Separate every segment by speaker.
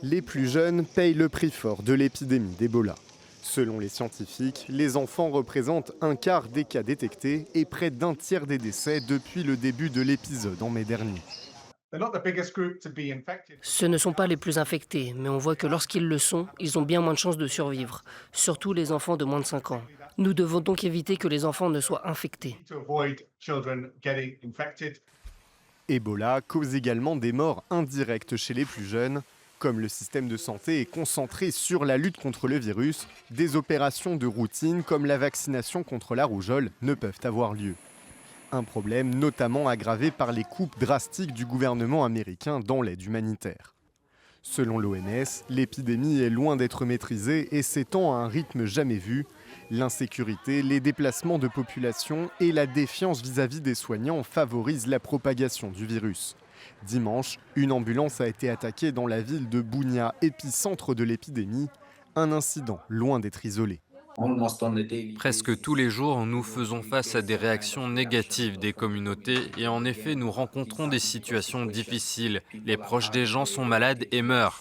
Speaker 1: Les plus jeunes payent le prix fort de l'épidémie d'Ebola. Selon les scientifiques, les enfants représentent un quart des cas détectés et près d'un tiers des décès depuis le début de l'épisode en mai dernier.
Speaker 2: Ce ne sont pas les plus infectés, mais on voit que lorsqu'ils le sont, ils ont bien moins de chances de survivre, surtout les enfants de moins de 5 ans. Nous devons donc éviter que les enfants ne soient infectés.
Speaker 1: Ebola cause également des morts indirectes chez les plus jeunes. Comme le système de santé est concentré sur la lutte contre le virus, des opérations de routine comme la vaccination contre la rougeole ne peuvent avoir lieu. Un problème notamment aggravé par les coupes drastiques du gouvernement américain dans l'aide humanitaire. Selon l'OMS, l'épidémie est loin d'être maîtrisée et s'étend à un rythme jamais vu. L'insécurité, les déplacements de population et la défiance vis-à-vis des soignants favorisent la propagation du virus. Dimanche, une ambulance a été attaquée dans la ville de Bunia, épicentre de l'épidémie. Un incident loin d'être isolé.
Speaker 3: Presque tous les jours, nous faisons face à des réactions négatives des communautés et en effet, nous rencontrons des situations difficiles. Les proches des gens sont malades et meurent.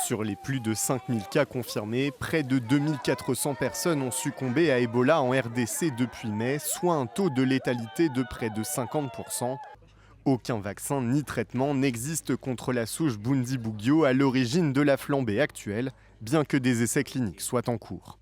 Speaker 1: Sur les plus de 5000 cas confirmés, près de 2400 personnes ont succombé à Ebola en RDC depuis mai, soit un taux de létalité de près de 50%. Aucun vaccin ni traitement n'existe contre la souche Bundibugyo à l'origine de la flambée actuelle, bien que des essais cliniques soient en cours.